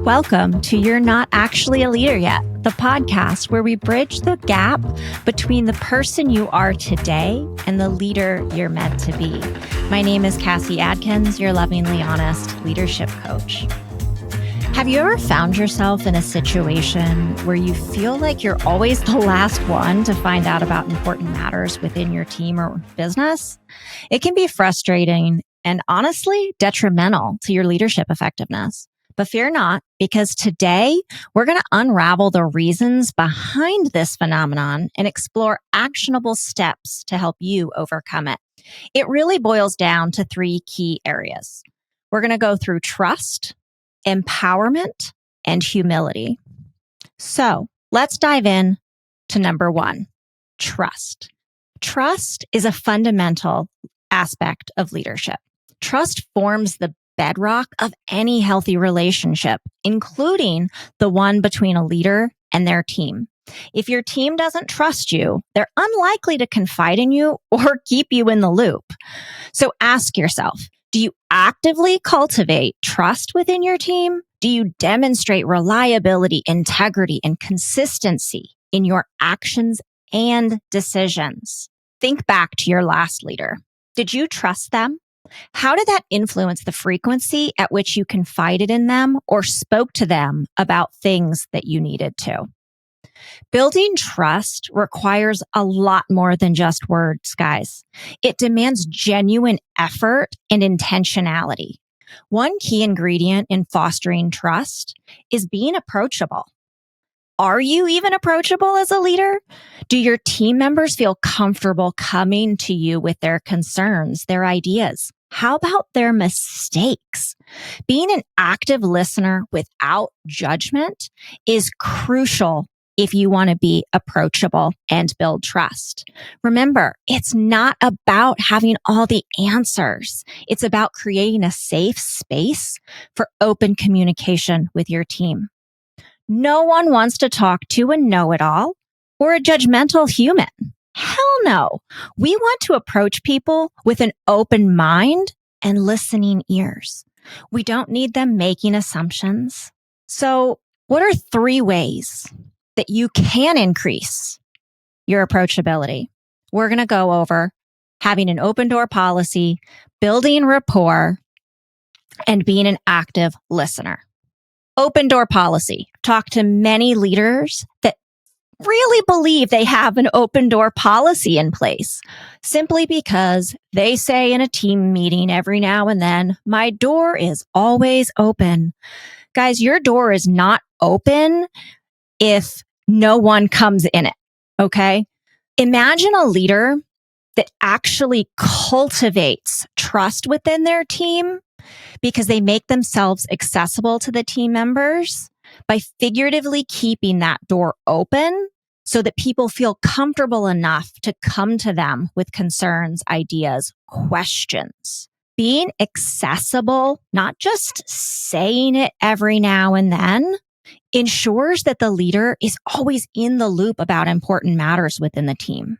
Welcome to You're Not Actually a Leader Yet, the podcast where we bridge the gap between the person you are today and the leader you're meant to be. My name is Cassie Adkins, your lovingly honest leadership coach. Have you ever found yourself in a situation where you feel like you're always the last one to find out about important matters within your team or business? It can be frustrating and honestly detrimental to your leadership effectiveness. But fear not, because today we're going to unravel the reasons behind this phenomenon and explore actionable steps to help you overcome it. It really boils down to three key areas. We're going to go through trust, empowerment, and humility. So let's dive in to number one, trust. Trust is a fundamental aspect of leadership. Trust forms the bedrock of any healthy relationship, including the one between a leader and their team. If your team doesn't trust you, they're unlikely to confide in you or keep you in the loop. So ask yourself, do you actively cultivate trust within your team? Do you demonstrate reliability, integrity, and consistency in your actions and decisions? Think back to your last leader. Did you trust them? How did that influence the frequency at which you confided in them or spoke to them about things that you needed to? Building trust requires a lot more than just words, guys. It demands genuine effort and intentionality. One key ingredient in fostering trust is being approachable. Are you even approachable as a leader? Do your team members feel comfortable coming to you with their concerns, their ideas? How about their mistakes? Being an active listener without judgment is crucial if you want to be approachable and build trust. Remember, it's not about having all the answers. It's about creating a safe space for open communication with your team. No one wants to talk to a know-it-all or a judgmental human. Hell no. We want to approach people with an open mind and listening ears. We don't need them making assumptions. So, what are three ways that you can increase your approachability? We're going to go over having an open door policy, building rapport, and being an active listener. Open door policy. Talk to many leaders that really believe they have an open door policy in place simply because they say in a team meeting every now and then, my door is always open. Guys, your door is not open if no one comes in it. Okay. Imagine a leader that actually cultivates trust within their team because they make themselves accessible to the team members by figuratively keeping that door open so that people feel comfortable enough to come to them with concerns, ideas, questions. Being accessible, not just saying it every now and then, ensures that the leader is always in the loop about important matters within the team.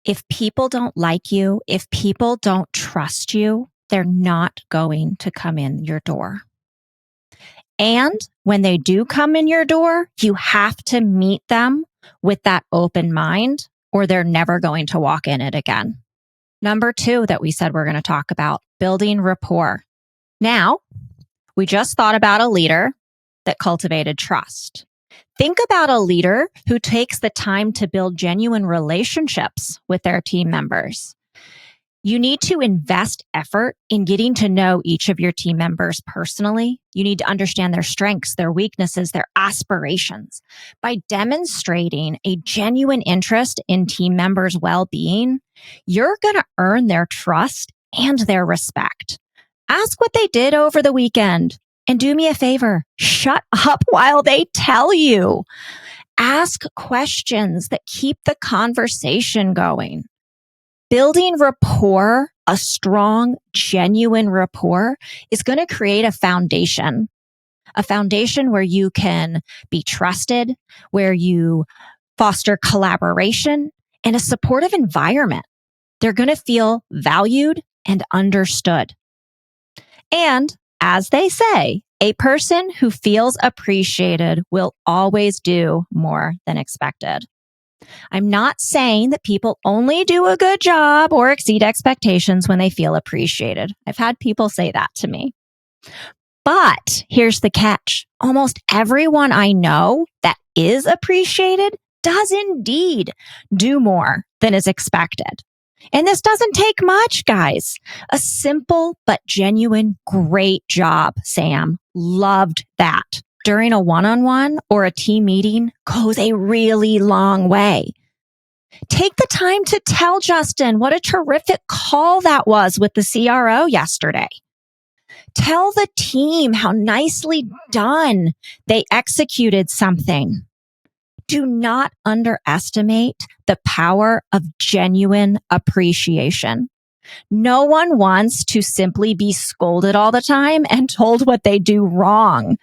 If people don't like you, if people don't trust you, they're not going to come in your door. And when they do come in your door, you have to meet them with that open mind, or they're never going to walk in it again. Number two that we said we're going to talk about, building rapport. Now, we just thought about a leader that cultivated trust. Think about a leader who takes the time to build genuine relationships with their team members. You need to invest effort in getting to know each of your team members personally. You need to understand their strengths, their weaknesses, their aspirations. By demonstrating a genuine interest in team members' well-being, you're going to earn their trust and their respect. Ask what they did over the weekend. And do me a favor, shut up while they tell you. Ask questions that keep the conversation going. Building rapport, a strong, genuine rapport, is going to create a foundation where you can be trusted, where you foster collaboration and a supportive environment. They're going to feel valued and understood. And as they say, A person who feels appreciated will always do more than expected. I'm not saying that people only do a good job or exceed expectations when they feel appreciated. I've had people say that to me. But here's the catch. Almost everyone I know that is appreciated does indeed do more than is expected. And this doesn't take much, guys. A simple but genuine great job, Sam. Loved that. During a one-on-one or a team meeting goes a really long way. Take the time to tell Justin what a terrific call that was with the CRO yesterday. Tell the team how nicely done they executed something. Do not underestimate the power of genuine appreciation. No one wants to simply be scolded all the time and told what they do wrong.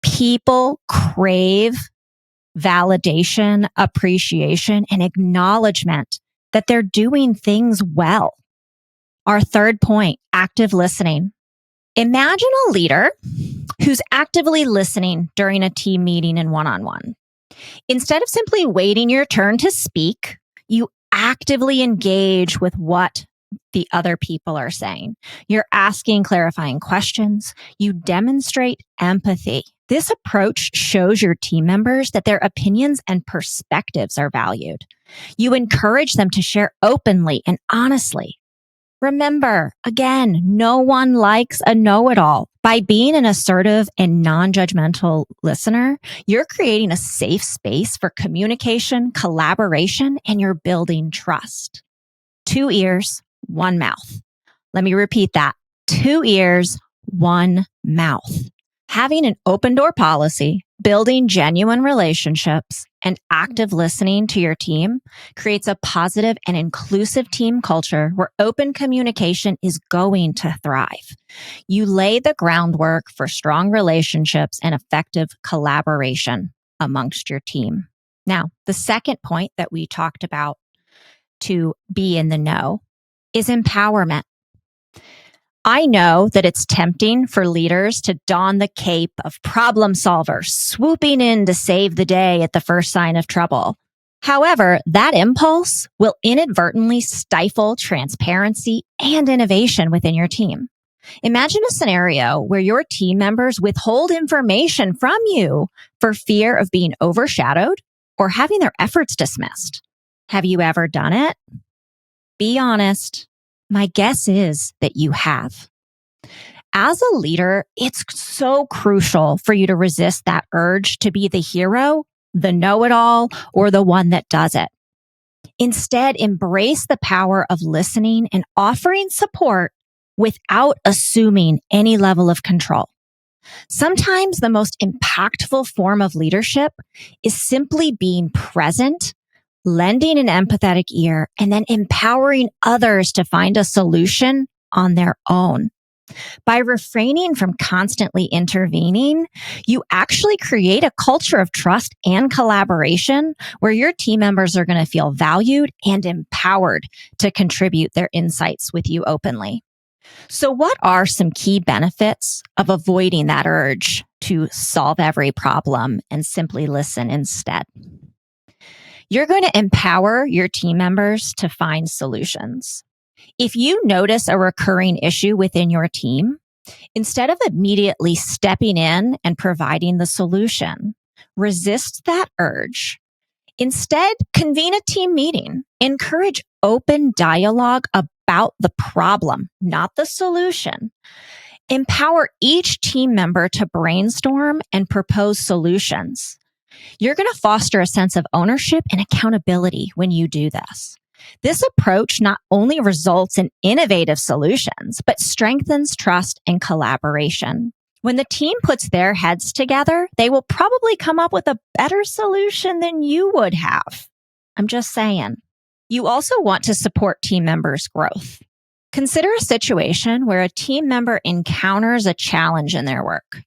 People crave validation, appreciation, and acknowledgement that they're doing things well. Our third point, active listening. Imagine a leader who's actively listening during a team meeting and one-on-one. Instead of simply waiting your turn to speak, you actively engage with what the other people are saying. You're asking clarifying questions. You demonstrate empathy. This approach shows your team members that their opinions and perspectives are valued. You encourage them to share openly and honestly. Remember, again, no one likes a know-it-all. By being an assertive and non-judgmental listener, you're creating a safe space for communication, collaboration, and you're building trust. 2 ears, 1 mouth. Let me repeat that. 2 ears, 1 mouth. Having an open door policy, building genuine relationships, and active listening to your team creates a positive and inclusive team culture where open communication is going to thrive. You lay the groundwork for strong relationships and effective collaboration amongst your team. Now, the second point that we talked about to be in the know is empowerment. I know that it's tempting for leaders to don the cape of problem solver, swooping in to save the day at the first sign of trouble. However, that impulse will inadvertently stifle transparency and innovation within your team. Imagine a scenario where your team members withhold information from you for fear of being overshadowed or having their efforts dismissed. Have you ever done it? Be honest. My guess is that you have. As a leader, it's so crucial for you to resist that urge to be the hero, the know-it-all, or the one that does it. Instead, embrace the power of listening and offering support without assuming any level of control. Sometimes the most impactful form of leadership is simply being present, lending an empathetic ear, and then empowering others to find a solution on their own. By refraining from constantly intervening, you actually create a culture of trust and collaboration where your team members are going to feel valued and empowered to contribute their insights with you openly. So what are some key benefits of avoiding that urge to solve every problem and simply listen instead? You're going to empower your team members to find solutions. If you notice a recurring issue within your team, instead of immediately stepping in and providing the solution, resist that urge. Instead, convene a team meeting. Encourage open dialogue about the problem, not the solution. Empower each team member to brainstorm and propose solutions. You're going to foster a sense of ownership and accountability when you do this. This approach not only results in innovative solutions, but strengthens trust and collaboration. When the team puts their heads together, they will probably come up with a better solution than you would have. I'm just saying. You also want to support team members' growth. Consider a situation where a team member encounters a challenge in their work.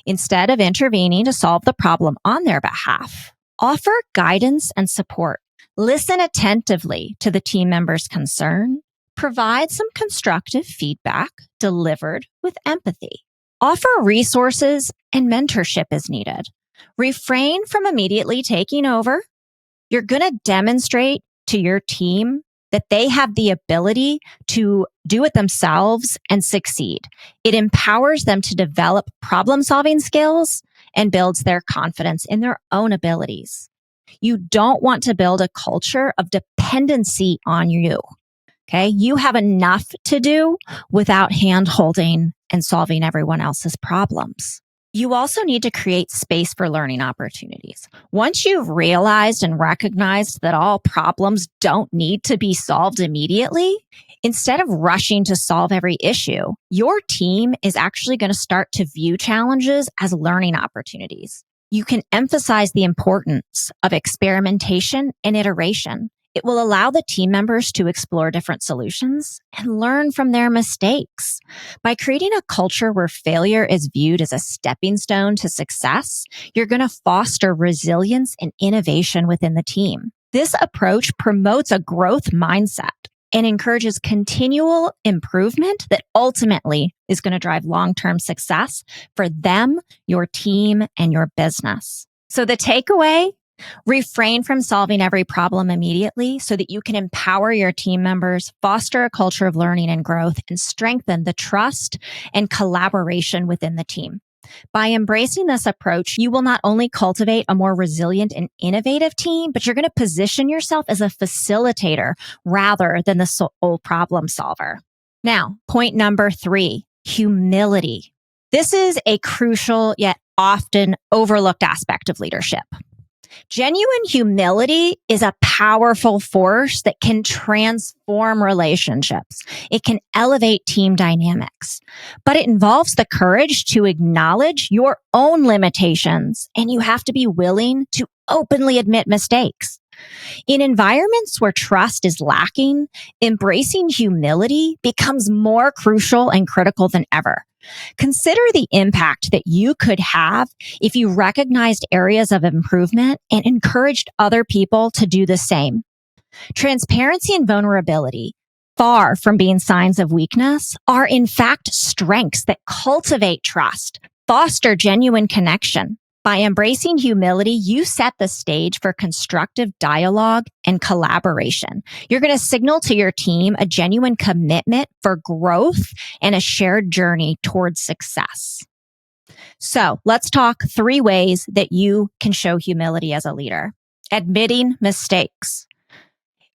Instead of intervening to solve the problem on their behalf, offer guidance and support. Listen attentively to the team member's concern. Provide some constructive feedback delivered with empathy. Offer resources and mentorship as needed. Refrain from immediately taking over. You're going to demonstrate to your team that they have the ability to do it themselves and succeed. It empowers them to develop problem-solving skills and builds their confidence in their own abilities. You don't want to build a culture of dependency on you. Okay. You have enough to do without hand-holding and solving everyone else's problems. You also need to create space for learning opportunities. Once you've realized and recognized that all problems don't need to be solved immediately, instead of rushing to solve every issue, your team is actually going to start to view challenges as learning opportunities. You can emphasize the importance of experimentation and iteration. It will allow the team members to explore different solutions and learn from their mistakes. By creating a culture where failure is viewed as a stepping stone to success, you're going to foster resilience and innovation within the team. This approach promotes a growth mindset and encourages continual improvement that ultimately is going to drive long-term success for them, your team, and your business. So the takeaway: refrain from solving every problem immediately so that you can empower your team members, foster a culture of learning and growth, and strengthen the trust and collaboration within the team. By embracing this approach, you will not only cultivate a more resilient and innovative team, but you're going to position yourself as a facilitator rather than the sole problem solver. Now, point number 3, humility. This is a crucial yet often overlooked aspect of leadership. Genuine humility is a powerful force that can transform relationships. It can elevate team dynamics, but it involves the courage to acknowledge your own limitations, and you have to be willing to openly admit mistakes. In environments where trust is lacking, embracing humility becomes more crucial and critical than ever. Consider the impact that you could have if you recognized areas of improvement and encouraged other people to do the same. Transparency and vulnerability, far from being signs of weakness, are in fact strengths that cultivate trust, foster genuine connection. By embracing humility, you set the stage for constructive dialogue and collaboration. You're going to signal to your team a genuine commitment for growth and a shared journey towards success. So let's talk 3 ways that you can show humility as a leader. Admitting mistakes.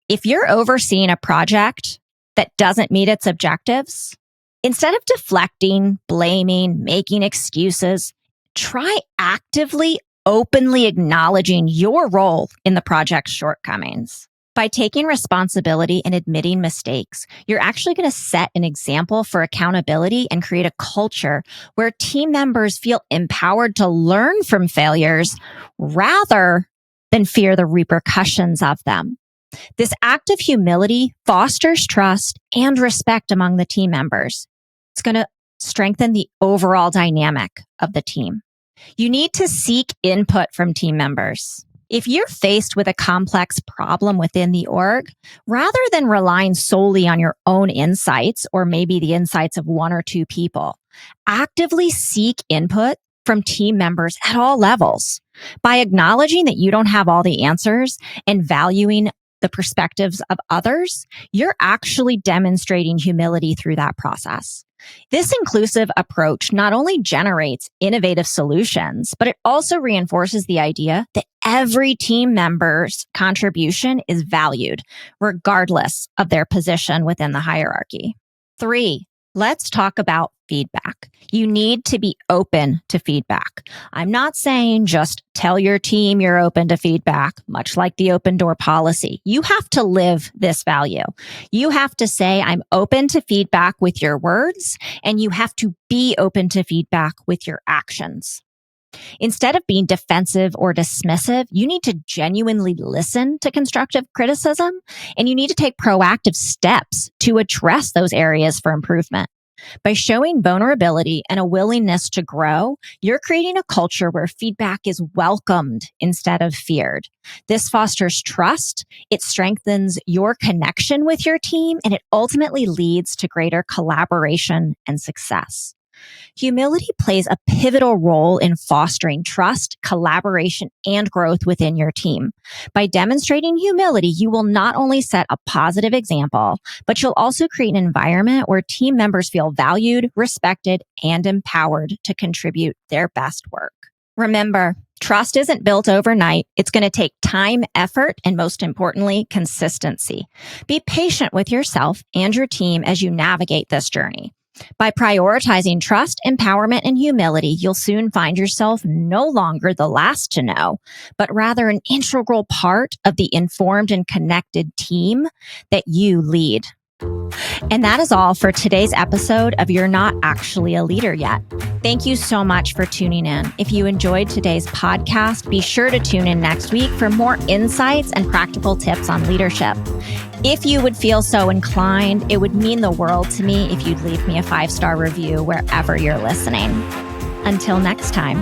If you're overseeing a project that doesn't meet its objectives, instead of deflecting, blaming, making excuses, try actively, openly acknowledging your role in the project's shortcomings. By taking responsibility and admitting mistakes, you're actually going to set an example for accountability and create a culture where team members feel empowered to learn from failures rather than fear the repercussions of them. This act of humility fosters trust and respect among the team members. It's going to strengthen the overall dynamic of the team. You need to seek input from team members. If you're faced with a complex problem within the org, rather than relying solely on your own insights or maybe the insights of 1 or 2 people, actively seek input from team members at all levels. By acknowledging that you don't have all the answers and valuing the perspectives of others, you're actually demonstrating humility through that process. This inclusive approach not only generates innovative solutions, but it also reinforces the idea that every team member's contribution is valued, regardless of their position within the hierarchy. 3, let's talk about feedback. You need to be open to feedback. I'm not saying just tell your team you're open to feedback, much like the open door policy. You have to live this value. You have to say, I'm open to feedback with your words, and you have to be open to feedback with your actions. Instead of being defensive or dismissive, you need to genuinely listen to constructive criticism, and you need to take proactive steps to address those areas for improvement. By showing vulnerability and a willingness to grow, you're creating a culture where feedback is welcomed instead of feared. This fosters trust, it strengthens your connection with your team, and it ultimately leads to greater collaboration and success. Humility plays a pivotal role in fostering trust, collaboration, and growth within your team. By demonstrating humility, you will not only set a positive example, but you'll also create an environment where team members feel valued, respected, and empowered to contribute their best work. Remember, trust isn't built overnight. It's going to take time, effort, and most importantly, consistency. Be patient with yourself and your team as you navigate this journey. By prioritizing trust, empowerment, and humility, you'll soon find yourself no longer the last to know, but rather an integral part of the informed and connected team that you lead. And that is all for today's episode of You're Not Actually a Leader Yet. Thank you so much for tuning in. If you enjoyed today's podcast, be sure to tune in next week for more insights and practical tips on leadership. If you would feel so inclined, it would mean the world to me if you'd leave me a 5-star review wherever you're listening. Until next time.